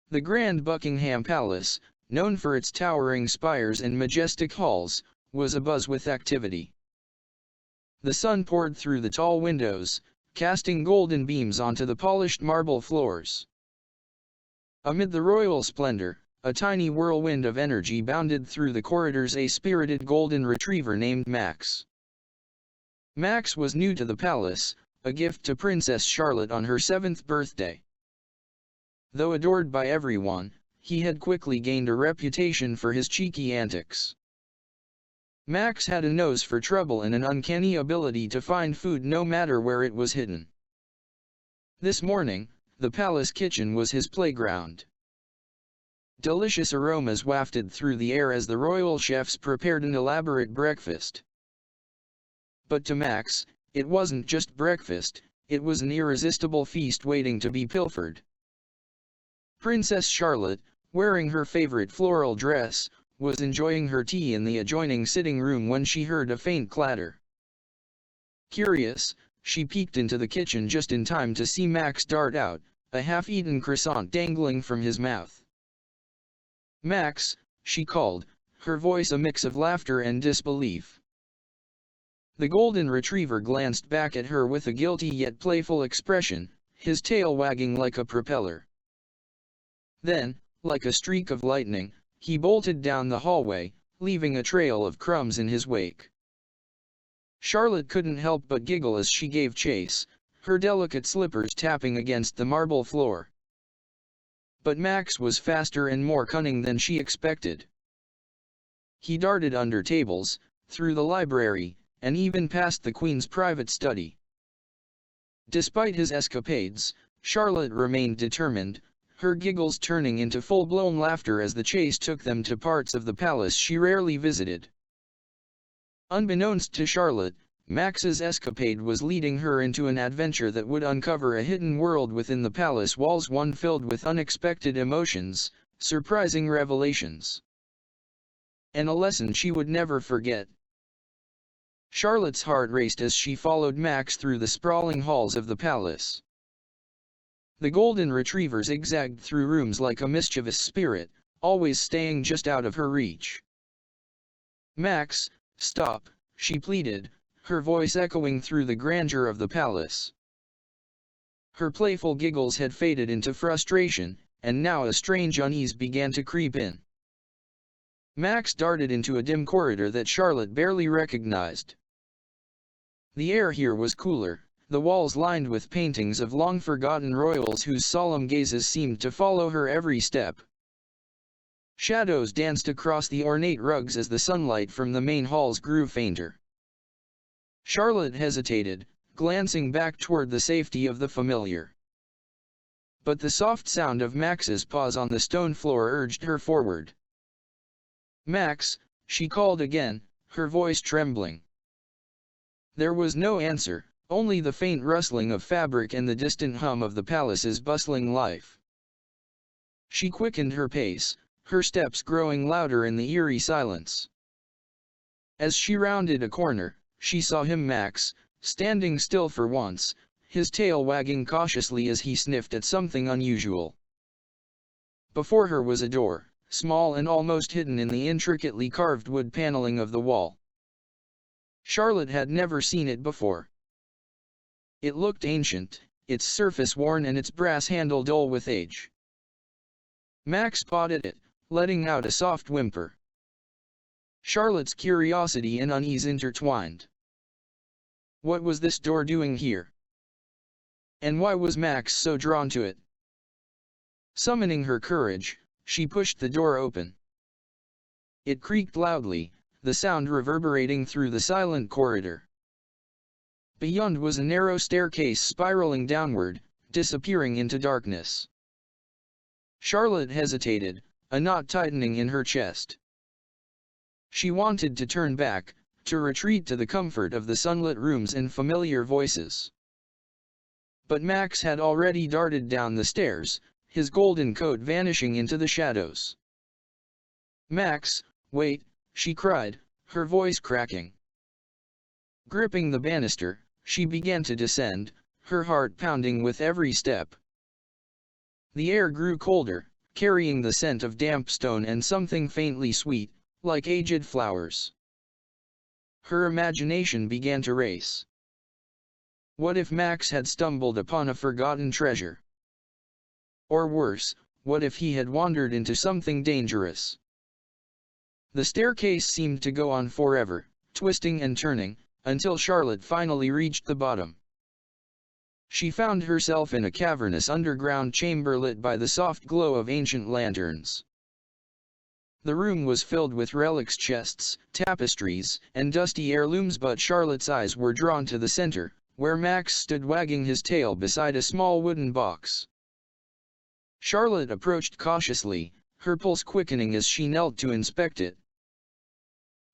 The grand Buckingham Palace, known for its towering spires and majestic halls, was abuzz with activity. The sun poured through the tall windows, casting golden beams onto the polished marble floors. Amid the royal splendor, a tiny whirlwind of energy bounded through the corridors, a spirited golden retriever named Max. Max was new to the palace, a gift to Princess Charlotte on her 7th birthday. Though adored by everyone, he had quickly gained a reputation for his cheeky antics. Max had a nose for trouble and an uncanny ability to find food no matter where it was hidden. This morning, the palace kitchen was his playground. Delicious aromas wafted through the air as the royal chefs prepared an elaborate breakfast. But to Max, it wasn't just breakfast, it was an irresistible feast waiting to be pilfered. Princess Charlotte, wearing her favorite floral dress, was enjoying her tea in the adjoining sitting room when she heard a faint clatter. Curious, she peeked into the kitchen just in time to see Max dart out, a half-eaten croissant dangling from his mouth. "Max," she called, her voice a mix of laughter and disbelief. The golden retriever glanced back at her with a guilty yet playful expression, his tail wagging like a propeller. Then, like a streak of lightning, he bolted down the hallway, leaving a trail of crumbs in his wake. Charlotte couldn't help but giggle as she gave chase, her delicate slippers tapping against the marble floor. But Max was faster and more cunning than she expected. He darted under tables, through the library, and even past the Queen's private study. Despite his escapades, Charlotte remained determined, her giggles turning into full-blown laughter as the chase took them to parts of the palace she rarely visited. Unbeknownst to Charlotte, Max's escapade was leading her into an adventure that would uncover a hidden world within the palace walls, one filled with unexpected emotions, surprising revelations, and a lesson she would never forget. Charlotte's heart raced as she followed Max through the sprawling halls of the palace. The golden retriever zigzagged through rooms like a mischievous spirit, always staying just out of her reach. "Max, stop," she pleaded, her voice echoing through the grandeur of the palace. Her playful giggles had faded into frustration, and now a strange unease began to creep in. Max darted into a dim corridor that Charlotte barely recognized. The air here was cooler, the walls lined with paintings of long-forgotten royals whose solemn gazes seemed to follow her every step. Shadows danced across the ornate rugs as the sunlight from the main halls grew fainter. Charlotte hesitated, glancing back toward the safety of the familiar. But the soft sound of Max's paws on the stone floor urged her forward. "Max," she called again, her voice trembling. There was no answer, only the faint rustling of fabric and the distant hum of the palace's bustling life. She quickened her pace, her steps growing louder in the eerie silence. As she rounded a corner, she saw him, Max, standing still for once, his tail wagging cautiously as he sniffed at something unusual. Before her was a door, small and almost hidden in the intricately carved wood paneling of the wall. Charlotte had never seen it before. It looked ancient, its surface worn and its brass handle dull with age. Max spotted it, letting out a soft whimper. Charlotte's curiosity and unease intertwined. What was this door doing here? And why was Max so drawn to it? Summoning her courage, she pushed the door open. It creaked loudly, the sound reverberating through the silent corridor. Beyond was a narrow staircase spiraling downward, disappearing into darkness. Charlotte hesitated, a knot tightening in her chest. She wanted to turn back, to retreat to the comfort of the sunlit rooms and familiar voices. But Max had already darted down the stairs, his golden coat vanishing into the shadows. "Max, wait," she cried, her voice cracking. Gripping the banister, she began to descend, her heart pounding with every step. The air grew colder, carrying the scent of damp stone and something faintly sweet, like aged flowers. Her imagination began to race. What if Max had stumbled upon a forgotten treasure? Or worse, what if he had wandered into something dangerous? The staircase seemed to go on forever, twisting and turning, until Charlotte finally reached the bottom. She found herself in a cavernous underground chamber lit by the soft glow of ancient lanterns. The room was filled with relics, chests, tapestries, and dusty heirlooms, but Charlotte's eyes were drawn to the center, where Max stood wagging his tail beside a small wooden box. Charlotte approached cautiously, her pulse quickening as she knelt to inspect it.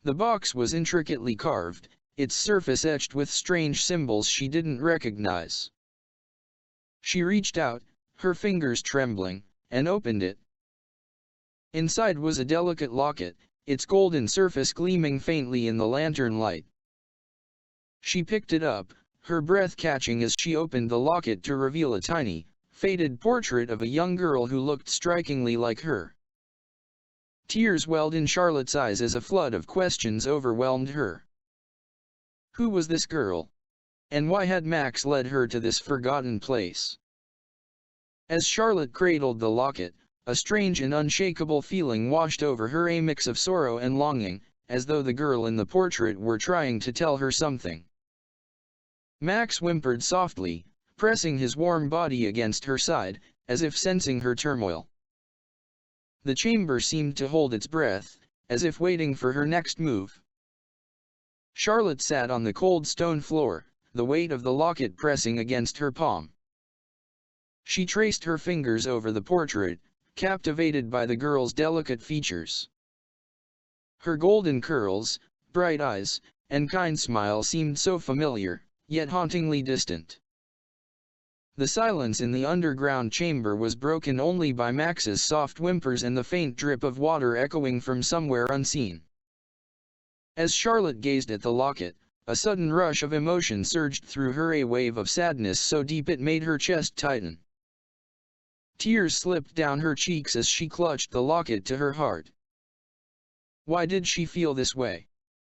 The box was intricately carved, its surface etched with strange symbols she didn't recognize. She reached out, her fingers trembling, and opened it. Inside was a delicate locket, its golden surface gleaming faintly in the lantern light. She picked it up, her breath catching as she opened the locket to reveal a tiny, faded portrait of a young girl who looked strikingly like her. Tears welled in Charlotte's eyes as a flood of questions overwhelmed her. Who was this girl? And why had Max led her to this forgotten place? As Charlotte cradled the locket, a strange and unshakable feeling washed over her, a mix of sorrow and longing, as though the girl in the portrait were trying to tell her something. Max whimpered softly, pressing his warm body against her side, as if sensing her turmoil. The chamber seemed to hold its breath, as if waiting for her next move. Charlotte sat on the cold stone floor, the weight of the locket pressing against her palm. She traced her fingers over the portrait, captivated by the girl's delicate features. Her golden curls, bright eyes, and kind smile seemed so familiar, yet hauntingly distant. The silence in the underground chamber was broken only by Max's soft whimpers and the faint drip of water echoing from somewhere unseen. As Charlotte gazed at the locket, a sudden rush of emotion surged through her, a wave of sadness so deep it made her chest tighten. Tears slipped down her cheeks as she clutched the locket to her heart. Why did she feel this way?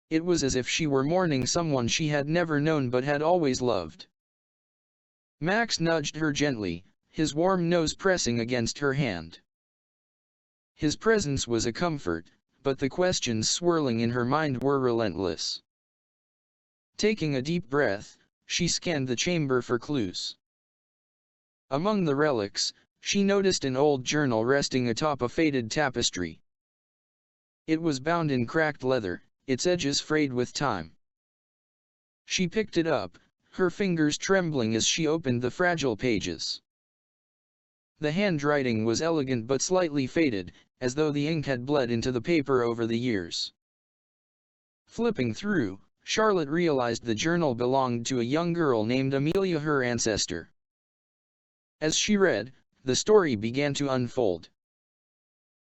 It was as if she were mourning someone she had never known but had always loved. Max nudged her gently, his warm nose pressing against her hand. His presence was a comfort, but the questions swirling in her mind were relentless. Taking a deep breath, she scanned the chamber for clues. Among the relics, she noticed an old journal resting atop a faded tapestry. It was bound in cracked leather, its edges frayed with time. She picked it up, her fingers trembling as she opened the fragile pages. The handwriting was elegant but slightly faded, as though the ink had bled into the paper over the years. Flipping through, Charlotte realized the journal belonged to a young girl named Amelia, her ancestor. As she read, the story began to unfold.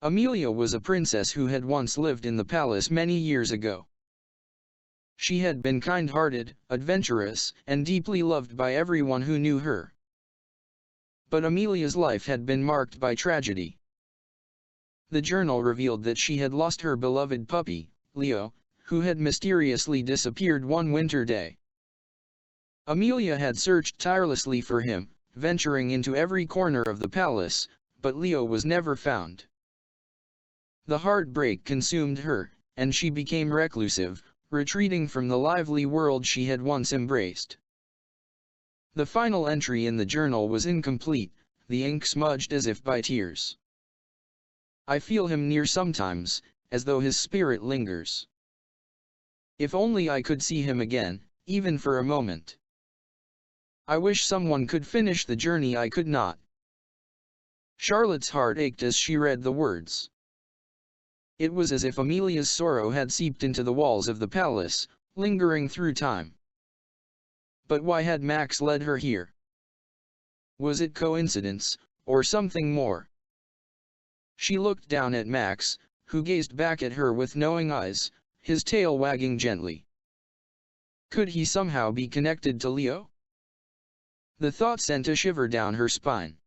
Amelia was a princess who had once lived in the palace many years ago. She had been kind-hearted, adventurous, and deeply loved by everyone who knew her. But Amelia's life had been marked by tragedy. The journal revealed that she had lost her beloved puppy, Leo, who had mysteriously disappeared one winter day. Amelia had searched tirelessly for him, venturing into every corner of the palace, but Leo was never found. The heartbreak consumed her, and she became reclusive, retreating from the lively world she had once embraced. The final entry in the journal was incomplete, the ink smudged as if by tears. I feel him near sometimes, as though his spirit lingers. If only I could see him again, even for a moment. I wish someone could finish the journey I could not. Charlotte's heart ached as she read the words. It was as if Amelia's sorrow had seeped into the walls of the palace, lingering through time. But why had Max led her here? Was it coincidence, or something more? She looked down at Max, who gazed back at her with knowing eyes, his tail wagging gently. Could he somehow be connected to Leo? The thought sent a shiver down her spine.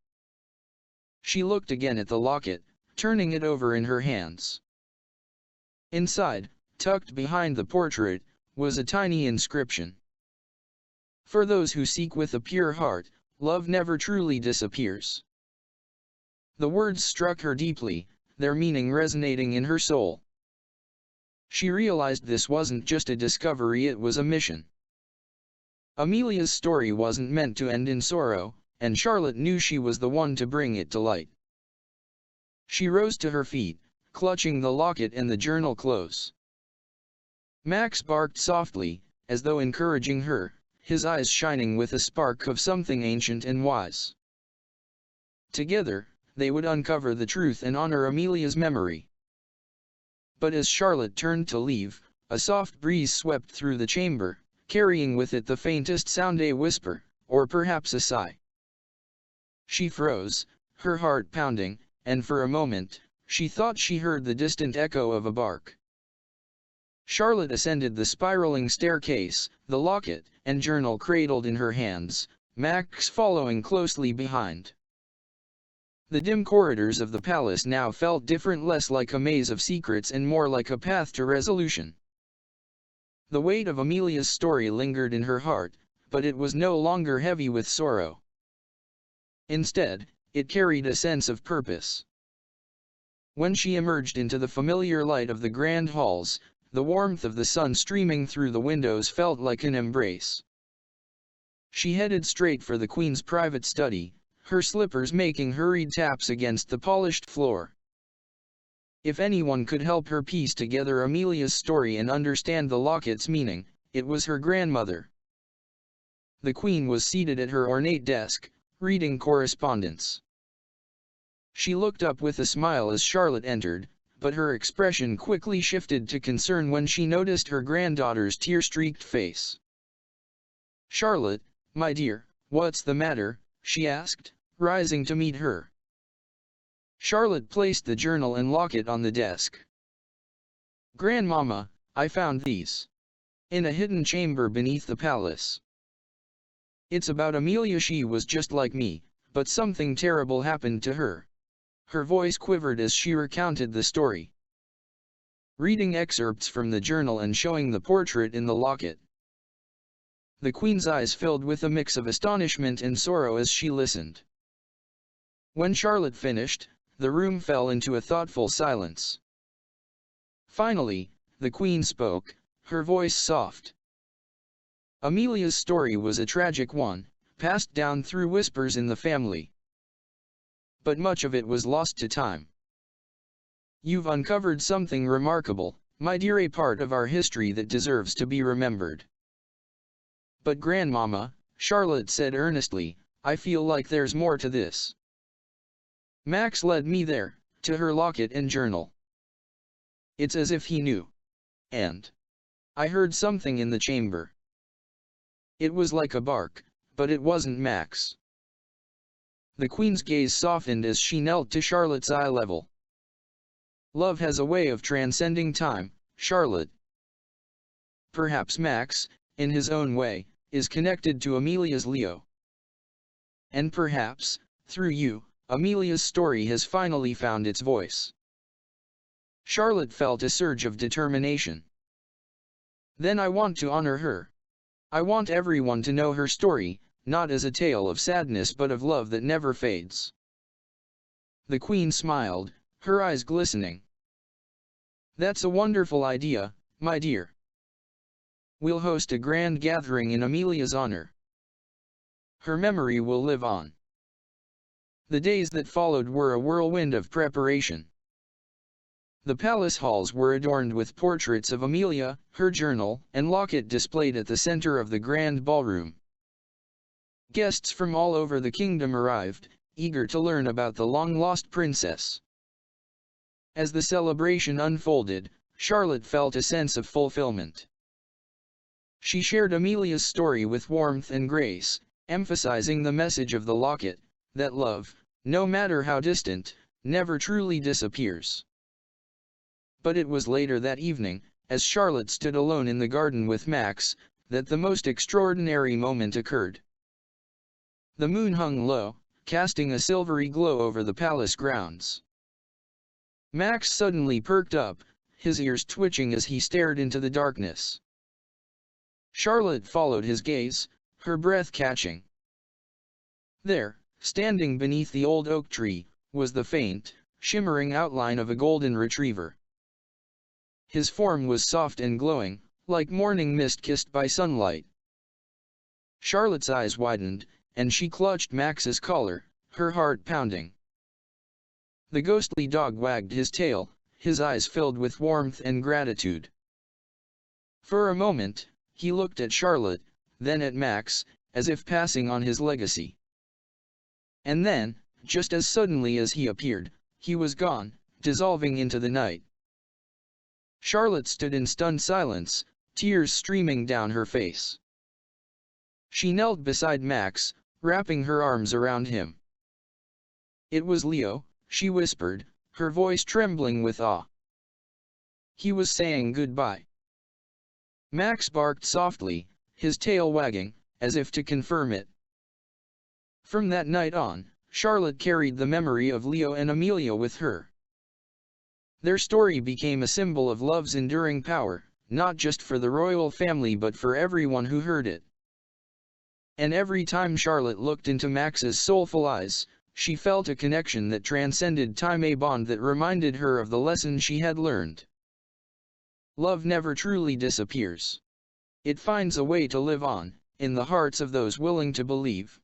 She looked again at the locket, turning it over in her hands. Inside, tucked behind the portrait, was a tiny inscription. For those who seek with a pure heart, love never truly disappears. The words struck her deeply, their meaning resonating in her soul. She realized this wasn't just a discovery, it was a mission. Amelia's story wasn't meant to end in sorrow, and Charlotte knew she was the one to bring it to light. She rose to her feet, clutching the locket and the journal close. Max barked softly, as though encouraging her, his eyes shining with a spark of something ancient and wise. Together, they would uncover the truth and honor Amelia's memory. But as Charlotte turned to leave, a soft breeze swept through the chamber, carrying with it the faintest sound, a whisper, or perhaps a sigh. She froze, her heart pounding, and for a moment, she thought she heard the distant echo of a bark. Charlotte ascended the spiraling staircase, the locket and journal cradled in her hands, Max following closely behind. The dim corridors of the palace now felt different, less like a maze of secrets and more like a path to resolution. The weight of Amelia's story lingered in her heart, but it was no longer heavy with sorrow. Instead, it carried a sense of purpose. When she emerged into the familiar light of the grand halls, the warmth of the sun streaming through the windows felt like an embrace. She headed straight for the Queen's private study, her slippers making hurried taps against the polished floor. If anyone could help her piece together Amelia's story and understand the locket's meaning, it was her grandmother. The Queen was seated at her ornate desk, reading correspondence. She looked up with a smile as Charlotte entered, but her expression quickly shifted to concern when she noticed her granddaughter's tear-streaked face. "Charlotte, my dear, what's the matter?" she asked, rising to meet her. Charlotte placed the journal and locket on the desk. "Grandmama, I found these in a hidden chamber beneath the palace. It's about Amelia. She was just like me, but something terrible happened to her." Her voice quivered as she recounted the story, reading excerpts from the journal and showing the portrait in the locket. The Queen's eyes filled with a mix of astonishment and sorrow as she listened. When Charlotte finished, the room fell into a thoughtful silence. Finally, the Queen spoke, her voice soft. "Amelia's story was a tragic one, passed down through whispers in the family. But much of it was lost to time. You've uncovered something remarkable, my dear, a part of our history that deserves to be remembered." "But Grandmama," Charlotte said earnestly, "I feel like there's more to this. Max led me there, to her locket and journal. It's as if he knew. And I heard something in the chamber. It was like a bark, but it wasn't Max." The Queen's gaze softened as she knelt to Charlotte's eye level. "Love has a way of transcending time, Charlotte. Perhaps Max, in his own way, is connected to Amelia's Leo. And perhaps, through you, Amelia's story has finally found its voice." Charlotte felt a surge of determination. "Then I want to honor her. I want everyone to know her story, not as a tale of sadness but of love that never fades." The Queen smiled, her eyes glistening. "That's a wonderful idea, my dear. We'll host a grand gathering in Amelia's honor. Her memory will live on." The days that followed were a whirlwind of preparation. The palace halls were adorned with portraits of Amelia, her journal and locket displayed at the center of the grand ballroom. Guests from all over the kingdom arrived, eager to learn about the long-lost princess. As the celebration unfolded, Charlotte felt a sense of fulfillment. She shared Amelia's story with warmth and grace, emphasizing the message of the locket, that love, no matter how distant, never truly disappears. But it was later that evening, as Charlotte stood alone in the garden with Max, that the most extraordinary moment occurred. The moon hung low, casting a silvery glow over the palace grounds. Max suddenly perked up, his ears twitching as he stared into the darkness. Charlotte followed his gaze, her breath catching. There, standing beneath the old oak tree, was the faint, shimmering outline of a golden retriever. His form was soft and glowing, like morning mist kissed by sunlight. Charlotte's eyes widened, and she clutched Max's collar, her heart pounding. The ghostly dog wagged his tail, his eyes filled with warmth and gratitude. For a moment, he looked at Charlotte, then at Max, as if passing on his legacy. And then, just as suddenly as he appeared, he was gone, dissolving into the night. Charlotte stood in stunned silence, tears streaming down her face. She knelt beside Max, wrapping her arms around him. "It was Leo," she whispered, her voice trembling with awe. "He was saying goodbye." Max barked softly, his tail wagging, as if to confirm it. From that night on, Charlotte carried the memory of Leo and Amelia with her. Their story became a symbol of love's enduring power, not just for the royal family but for everyone who heard it. And every time Charlotte looked into Max's soulful eyes, she felt a connection that transcended time, a bond that reminded her of the lesson she had learned. Love never truly disappears. It finds a way to live on, in the hearts of those willing to believe.